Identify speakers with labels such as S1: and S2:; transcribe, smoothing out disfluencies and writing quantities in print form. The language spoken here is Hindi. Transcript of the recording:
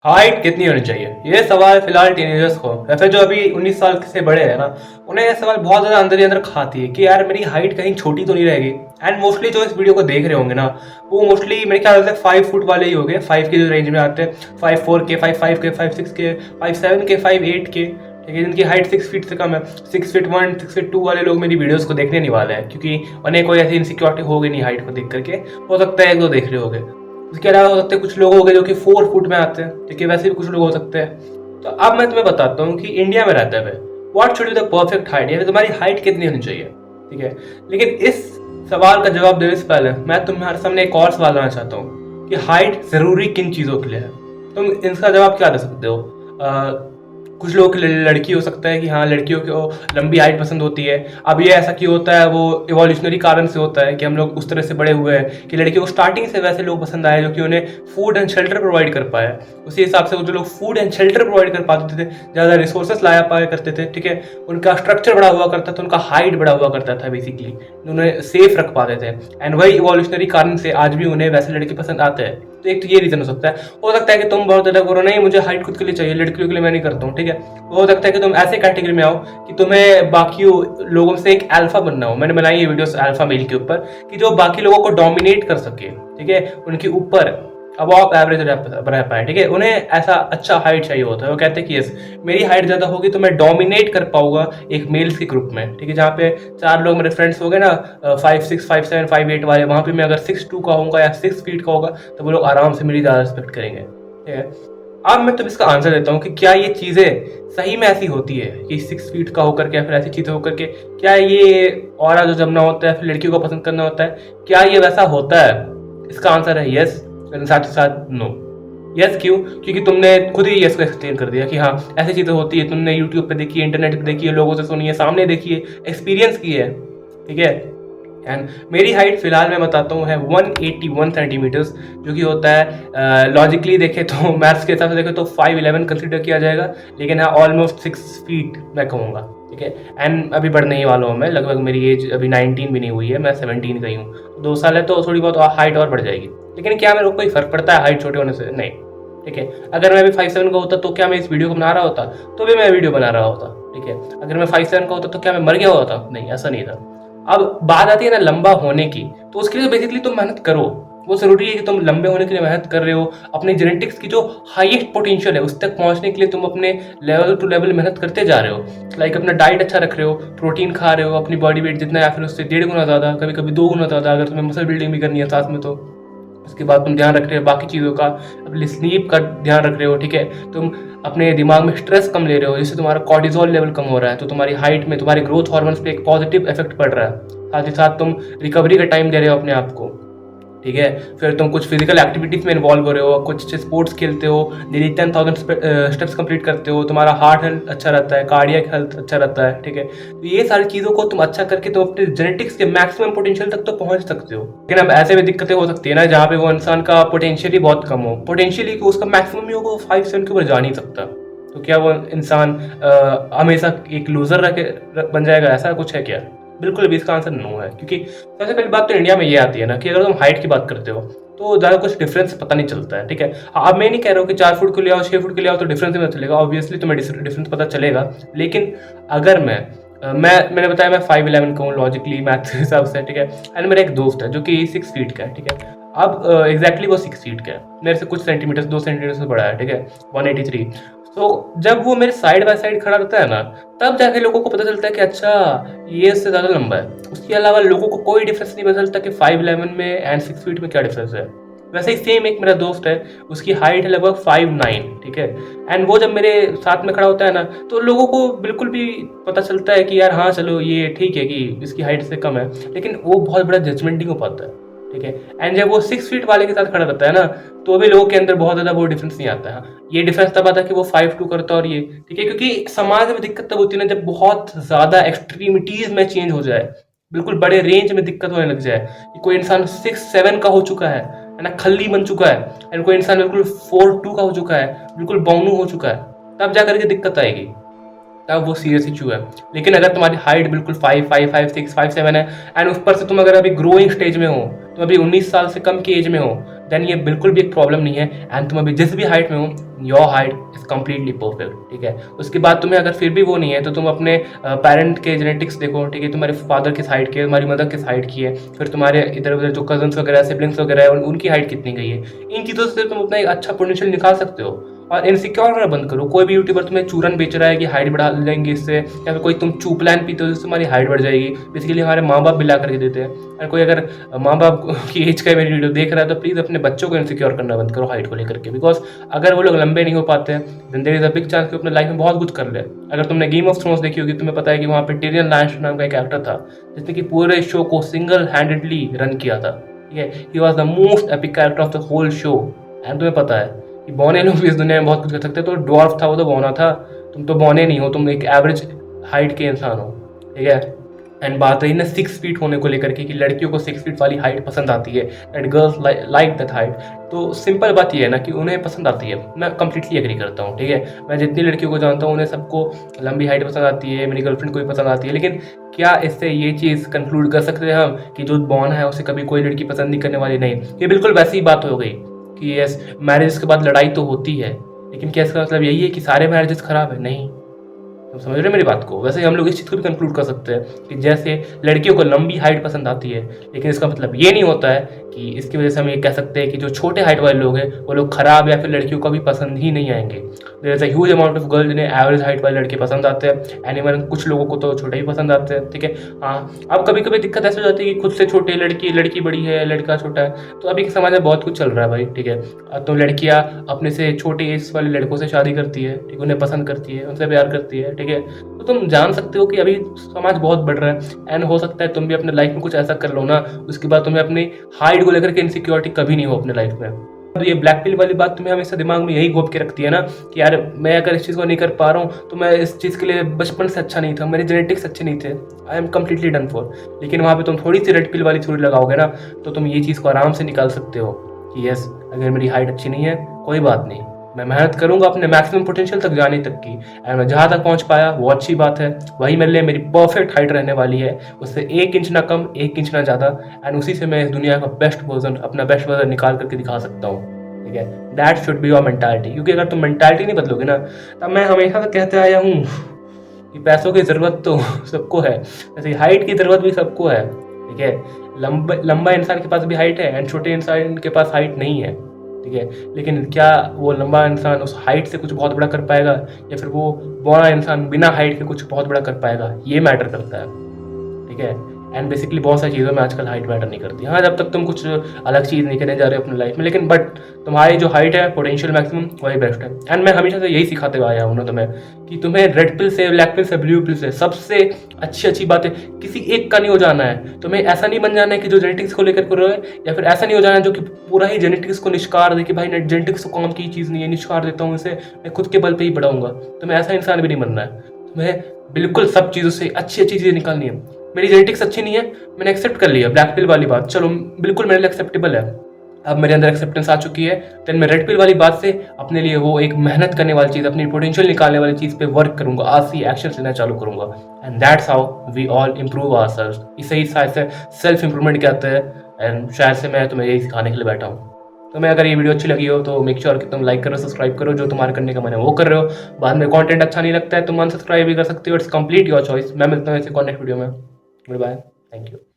S1: हाइट कितनी होनी चाहिए? ये सवाल फिलहाल टीनेजर्स को या फिर जो अभी 19 साल से बड़े हैं ना, उन्हें ये सवाल बहुत ज़्यादा अंदर ही अंदर खाती है कि यार मेरी हाइट कहीं छोटी तो नहीं रहेगी। एंड मोस्टली जो इस वीडियो को देख रहे होंगे ना, वो मोस्टली मेरे ख्याल से 5 फुट वाले ही हो गए, 5 के जो रेंज में आते हैं, 5'4" के, 5'5" के, 5'6" के, 5'7" के, 5'8" के, ठीक है, जिनकी हाइट 6 फीट से कम है। 6'1", 6'2" वाले लोग मेरी वीडियोस को देखने नहीं वाले हैं, क्योंकि उन्हें कोई ऐसी इनसिक्योरिटी होगी नहीं हाइट को देख करके। हो सकता है एक दो देख रहे होंगे, इसके अलावा हो सकते हैं कुछ लोग हो गए जो कि 4 फुट में आते हैं, ठीक है, वैसे भी कुछ लोग हो सकते हैं। तो अब मैं तुम्हें बताता हूँ कि इंडिया में रहते हुए what should be the perfect height, या तुम्हारी हाइट कितनी होनी चाहिए, ठीक है। लेकिन इस सवाल का जवाब देने से पहले मैं तुम्हारे सामने एक और सवाल लाना चाहता हूँ कि हाइट जरूरी किन चीजों के लिए है। तुम इसका जवाब क्या दे सकते हो? कुछ लोगों के लिए लड़की हो सकता है कि हाँ, लड़कियों को लंबी हाइट पसंद होती है। अब ये ऐसा क्यों होता है? वो इवोल्यूशनरी कारण से होता है कि हम लोग उस तरह से बड़े हुए हैं कि लड़कियों को स्टार्टिंग से वैसे लोग पसंद आए जो कि उन्हें फूड एंड शेल्टर प्रोवाइड कर पाए। उसी हिसाब से वो जो लोग फूड एंड शेल्टर प्रोवाइड कर पाते थे, ज़्यादा रिसोर्सेस लाया पाया करते थे, ठीक है, उनका स्ट्रक्चर बड़ा हुआ करता था, उनका हाइट बड़ा हुआ करता था, बेसिकली उन्हें सेफ रख पाते थे। एंड वही इवोल्यूशनरी कारण से आज भी उन्हें वैसे लड़के पसंद आते हैं। तो एक तो ये रीजन हो सकता है कि तुम बहुत ज्यादा करो, नहीं मुझे हाइट खुद के लिए चाहिए, लड़कियों के लिए मैं नहीं करता हूँ, ठीक है। हो सकता है कि तुम ऐसे कैटेगरी में आओ कि तुम्हें बाकी लोगों से एक अल्फा बनना हो। मैंने बनाई ये वीडियोस अल्फा मेल के ऊपर कि जो बाकी लोगों को डोमिनेट कर सके, ठीक है, उनके ऊपर अब आप एवरेज रह पाए, ठीक है। उन्हें ऐसा अच्छा हाइट चाहिए होता है। वो कहते हैं कि यस, मेरी हाइट ज्यादा होगी तो मैं डोमिनेट कर पाऊंगा एक मेल्स के ग्रुप में, ठीक है, जहाँ पे 4 लोग मेरे फ्रेंड्स हो गए ना, 5'6", 5'7", 5'8" वाले, वहां पे मैं अगर 6'2" का होगा या 6 फीट का होगा तो वो लोग आराम से मेरी ज्यादा रिस्पेक्ट करेंगे, ठीक है। अब मैं तुम्हें इसका आंसर देता हूँ कि क्या ये चीजें सही में ऐसी होती है कि 6 फीट का होकर के या फिर ऐसी चीजें होकर के क्या ये ऑरा जो जमना होता है, फिर लड़कियों को पसंद करना होता है, क्या ये वैसा होता है? इसका आंसर है यस, साथ ही साथ नो। यस क्यों? क्योंकि तुमने खुद ही यस को एक्सप्लेन कर दिया कि हाँ ऐसी चीजें होती है, तुमने यूट्यूब पे देखी है, इंटरनेट पे देखी है, लोगों से सुनी है, सामने देखी है, एक्सपीरियंस की है, ठीक है। एंड मेरी हाइट फिलहाल मैं बताता हूँ है 181 सेंटीमीटर्स, जो कि होता है लॉजिकली देखे तो मैथ्स के हिसाब से देखे तो 5'11" कंसिडर किया जाएगा, लेकिन हाँ ऑलमोस्ट 6 फीट मैं कहूँगा, ठीक है। एंड अभी बढ़ने ही वाला हूँ मैं, लगभग मेरी एज अभी 19 भी नहीं हुई है, मैं 17 का ही हूँ। 2 साल है तो थोड़ी बहुत हाइट और बढ़ जाएगी। लेकिन क्या मेरे को कोई फर्क पड़ता है हाइट छोटे होने से? नहीं, ठीक है। अगर मैं भी 5'7" का होता तो क्या मैं इस वीडियो को बना रहा होता? तो भी मैं वीडियो बना रहा होता, ठीक है। अगर मैं 5'7" का होता तो क्या मैं मर गया होता? नहीं, ऐसा नहीं था। अब बात आती है ना लंबा होने की, तो उसके लिए बेसिकली तुम मेहनत करो। वो जरूरी है कि तुम लंबे होने के लिए मेहनत कर रहे हो, अपनी जेनेटिक्स की जो हाईएस्ट पोटेंशियल है उस तक पहुंचने के लिए तुम अपने लेवल टू लेवल मेहनत करते जा रहे हो। लाइक अपना डाइट अच्छा रख रहे हो, प्रोटीन खा रहे हो, अपनी बॉडी वेट जितना या फिर उससे 1.5 गुना ज़्यादा, कभी कभी 2 गुना ज़्यादा, अगर तुम्हें मसल बिल्डिंग भी करनी है साथ में तो। उसके बाद तुम ध्यान रख रहे हो बाकी चीज़ों का, अपनी स्लीप का ध्यान रख रहे हो, ठीक है। तुम अपने दिमाग में स्ट्रेस कम ले रहे हो, जिससे तुम्हारा कॉर्टिजोल लेवल कम हो रहा है, तो तुम्हारी हाइट में तुम्हारे ग्रोथ हार्मोन्स पे एक पॉजिटिव इफेक्ट पड़ रहा है। साथ ही साथ तुम रिकवरी का टाइम दे रहे हो अपने आप को, ठीक है। फिर तुम कुछ फिजिकल एक्टिविटीज में इन्वॉल्व हो रहे हो, कुछ स्पोर्ट्स खेलते हो, डेली 10,000 स्टेप्स कंप्लीट करते हो, तुम्हारा हार्ट हेल्थ अच्छा रहता है, कार्डियक हेल्थ अच्छा रहता है, ठीक है। तो ये सारी चीज़ों को तुम अच्छा करके तुम अपने जेनेटिक्स के मैक्सिमम पोटेंशियल तक तो पहुंच सकते हो। लेकिन अब ऐसे भी दिक्कतें हो सकती है ना जहाँ पे वो इंसान का पोटेंशियल ही बहुत कम हो, पोटेंशियली उसका मैक्सिमम ही हो, वो 5'7" के ऊपर जा नहीं सकता। तो क्या वो इंसान हमेशा एक लूजर बन जाएगा? ऐसा कुछ है क्या? बिल्कुल भी इसका आंसर नो है। क्योंकि सबसे पहली बात तो इंडिया में ये आती है ना कि अगर तुम हाइट की बात करते हो तो ज़्यादा कुछ डिफरेंस पता नहीं चलता है, ठीक है। हाँ, अब मैं नहीं कह रहा हूँ कि 4 फुट के लिए आओ, 6 फुट के लिए आओ तो डिफरेंस ही पता चलेगा, ऑब्वियसली तुम्हें डिफरेंस पता चलेगा। लेकिन अगर मैंने बताया मैं 5'11" का हूँ लॉजिकली मैथ के हिसाब से, ठीक है। एंड मेरा एक दोस्त है जो कि 6 फीट का है, ठीक है। अब एग्जैक्टली वो 6 फीट का है, मेरे से कुछ सेंटीमीटर 2 सेंटीमीटर से बड़ा है, ठीक है, 183। तो जब वो मेरे साइड बाय साइड खड़ा रहता है ना, तब जाके लोगों को पता चलता है कि अच्छा ये इससे ज़्यादा लंबा है। उसके अलावा लोगों को कोई डिफरेंस नहीं पता चलता कि 5'11" में एंड 6 फीट में क्या डिफरेंस है। वैसे ही सेम एक मेरा दोस्त है, उसकी हाइट है लगभग 5'9", ठीक है। एंड वो जब मेरे साथ में खड़ा होता है ना, तो लोगों को बिल्कुल भी पता चलता है कि यार हाँ चलो ये ठीक है कि इसकी हाइट से कम है, लेकिन वो बहुत बड़ा जजमेंट नहीं हो पाता है, ठीक है। एंड जब वो 6 फीट वाले के साथ खड़ा रहता है ना, तो भी लोगों के अंदर बहुत ज़्यादा वो डिफरेंस नहीं आता है। ये डिफरेंस तब आता है कि वो 5'2" करता है और ये, ठीक है, क्योंकि समाज में दिक्कत तब होती है ना जब बहुत ज़्यादा एक्सट्रीमिटीज में चेंज हो जाए, बिल्कुल बड़े रेंज में दिक्कत होने लग जाए कि कोई इंसान 6'7" का हो चुका है ना, खल्ली बन चुका है, एंड कोई इंसान बिल्कुल 4'2" का हो चुका है, बिल्कुल बौनू हो चुका है, तब जाकर के दिक्कत आएगी, तब वो सीरियस इशू है। लेकिन अगर तुम्हारी हाइट बिल्कुल 5'6", 5'7" है, एंड उस पर से तुम अगर अभी ग्रोइंग स्टेज में हो, तुम अभी 19 साल से कम की एज में हो, देन ये बिल्कुल भी एक प्रॉब्लम नहीं है। एंड तुम अभी जिस भी हाइट में हो, your height is completely perfect, ठीक है। उसके बाद तुम्हें अगर फिर भी वो नहीं है तो तुम अपने पेरेंट के जेनेटिक्स देखो, ठीक है। तुम्हारे फादर किस हाइट के है, तुम्हारी मदर किस हाइट की है, फिर तुम्हारे इधर उधर जो कजन्स वगैरह सिबलिंग्स वगैरह है उनकी हाइट कितनी गई है। इन चीज़ों से तुम अपना एक अच्छा पोटेंशियल निकाल सकते हो। और इनसिक्योर करना बंद करो। कोई भी यूट्यूबर तुम्हें चूरन बेच रहा है कि हाइट बढ़ा लेंगे इससे, या फिर कोई तुम चूपलान पीते हो जिससे तुम्हारी हाइट बढ़ जाएगी, बेसिकली हमारे माँ बाप भी ला करके देते हैं। और कोई अगर माँ बाप की एज का मेरी वीडियो देख रहा है तो प्लीज़ अपने बच्चों को इनसिक्योर करना बंद करो हाइट को लेकर के, बिकॉज अगर वो लोग लंबे नहीं हो पाते हैं then there is a big chance कि अपने लाइफ में बहुत कुछ कर ले। अगर तुमने गेम ऑफ थ्रोन्स देखी होगी, तुम्हें पता है कि वहाँ पे टिरियन लैनिस्टर नाम का एक एक्टर था जिसने कि पूरे शो को सिंगल हैंडेडली रन किया था, ठीक है। He was the most epic character of the whole show. And तुम्हें पता है कि बौने लोग भी इस दुनिया में बहुत कुछ कर सकते हैं। तो ड्वार्फ था वो, तो बौना था। तुम तो बौने नहीं हो, तुम एक एवरेज हाइट के इंसान हो, ठीक है। एंड बात रही ना 6 फीट होने को लेकर के कि लड़कियों को 6 फीट वाली हाइट पसंद आती है and girls like that height, तो सिंपल बात ये है ना कि उन्हें पसंद आती है। मैं कंप्लीटली एग्री करता हूँ, ठीक है। मैं जितनी लड़कियों को जानता हूँ उन्हें सबको लंबी हाइट पसंद आती है, मेरी गर्लफ्रेंड को भी पसंद आती है। लेकिन क्या इससे ये चीज़ कंक्लूड कर सकते हैं हम कि जो बॉर्न है उसे कभी कोई लड़की पसंद नहीं करने वाली? नहीं, ये बिल्कुल वैसी ही बात हो गई कि यस, मैरिज के बाद लड़ाई तो होती है, लेकिन क्या इसका मतलब यही है कि सारे मैरिजेस खराब है? नहीं। तुम समझ रहे हो मेरी बात को? वैसे हम लोग इस चीज़ को भी कंक्लूड कर सकते हैं कि जैसे लड़कियों को लंबी हाइट पसंद आती है, लेकिन इसका मतलब ये नहीं होता है कि इसकी वजह से हम ये कह सकते हैं कि जो छोटे हाइट वाले लोग हैं वो लोग खराब या फिर लड़कियों को भी पसंद ही नहीं आएंगे। There is a huge amount of girl जिन्हें एवरेज हाइट वाले लड़के पसंद आते हैं, एंड इवन कुछ लोगों को तो छोटे ही पसंद आते हैं, ठीक है। हाँ, अब कभी कभी दिक्कत ऐसी हो जाती है कि खुद से छोटे लड़की बड़ी है, लड़का छोटा है, तो अभी के समाज में बहुत कुछ चल रहा है भाई, ठीक है। तो लड़कियाँ अपने से छोटे एज वाले लड़कों से शादी करती है, ठीक है, उन्हें पसंद करती है, उनसे प्यार करती है, ठीक है। तो तुम जान सकते हो कि अभी समाज बहुत बढ़ रहा है, एंड हो सकता है तुम भी अपने लाइफ में कुछ ऐसा कर लो ना, उसके बाद तुम्हें अपनी हाइट को लेकर के इनसिक्योरिटी कभी नहीं हो अपने लाइफ में। तो ये ब्लैक पिल वाली बात तुम्हें हमेशा दिमाग में यही घोप के रखती है ना कि यार मैं अगर इस चीज़ को नहीं कर पा रहा हूँ तो मैं इस चीज़ के लिए बचपन से अच्छा नहीं था, मेरे जेनेटिक्स अच्छे नहीं थे, I am completely done for. लेकिन वहाँ पे तुम थोड़ी सी रेड पिल वाली थ्योरी लगाओगे ना तो तुम ये चीज़ को आराम से निकाल सकते हो कि यस, अगर मेरी हाइट अच्छी नहीं है कोई बात नहीं, मैं मेहनत करूंगा अपने मैक्सिमम पोटेंशियल तक जाने तक की, एंड मैं जहाँ तक पहुँच पाया वो अच्छी बात है, वही मेरे लिए मेरी परफेक्ट हाइट रहने वाली है, उससे 1 इंच ना कम 1 इंच ना ज़्यादा, एंड उसी से मैं इस दुनिया का बेस्ट वर्जन, अपना बेस्ट वर्जन निकाल करके दिखा सकता हूँ, ठीक है। That should be your mentality, क्योंकि अगर तुम मेंटालिटी नहीं बदलोगे ना, तब मैं हमेशा से कहते आया हूँ कि पैसों की ज़रूरत तो सबको है, जैसे हाइट की ज़रूरत भी सबको है, ठीक है। लंबा इंसान के पास भी हाइट है एंड छोटे इंसान के पास हाइट नहीं है, ठीक है। लेकिन क्या वो लंबा इंसान उस हाइट से कुछ बहुत बड़ा कर पाएगा, या फिर वो बड़ा इंसान बिना हाइट के कुछ बहुत बड़ा कर पाएगा? ये मैटर करता है, ठीक है। एंड बेसिकली बहुत सारी चीज़ों में आजकल हाइट मैटर नहीं करती। हाँ, जब तक तुम कुछ अलग चीज़ नहीं करने जा रहे हो अपनी लाइफ में, लेकिन बट तुम्हारी जो हाइट है, पोटेंशियल मैक्सिमम, वही बेस्ट है। एंड मैं हमेशा से यही सिखाते आया हूँ ना तुम्हें कि तुम्हें रेड पिल से, ब्लैक पिल से, ब्लू पिल से सबसे अच्छी बातें किसी एक का नहीं हो जाना है। तुम्हें ऐसा नहीं बन जाना है कि जो जेनेटिक्स को लेकर करो है, या फिर ऐसा नहीं हो जाना है जो कि पूरा ही जेनेटिक्स को निष्कार दे कि भाई जेनेटिक्स तो काम की चीज़ नहीं है, निष्कार देता हूँ इसे, मैं खुद के बल पे ही बढ़ाऊंगा। तुम्हें ऐसा इंसान भी नहीं बनना है। तुम्हें बिल्कुल सब चीज़ों से अच्छी चीज़ें निकालनी है। मेरी जेनेटिक्स अच्छी नहीं है, मैंने एक्सेप्ट कर लिया ब्लैक पिल वाली बात, चलो बिल्कुल मेरे लिए एक्सेप्टेबल है, अब मेरे अंदर एक्सेप्टेंस आ चुकी है। देन मैं रेड पिल वाली बात से अपने लिए वो एक मेहनत करने वाली चीज़, अपनी पोटेंशियल निकालने वाली चीज़ पे वर्क करूंगा, आज से एक्शन लेना चालू करूंगा, and that's how we all improve ourselves. इसे ही शायद से सेल्फ इंप्रूवमेंट कहते हैं, एंड शायद से मैं तुम्हें यही सिखाने के लिए बैठा हूँ। तो मैं अगर ये वीडियो अच्छी लगी हो तो मेक श्योर कि तुम लाइक करो, सब्सक्राइब करो, जो तुम्हारे करने का मन है वो कर रहे हो। बाद में कंटेंट अच्छा नहीं लगता है तुम अनसब्सक्राइब भी कर सकते हो, इट्स कंप्लीट योर चॉइस। मैं मिलता हूँ ऐसे कॉन्टेक्ट वीडियो में। Good bye, thank you.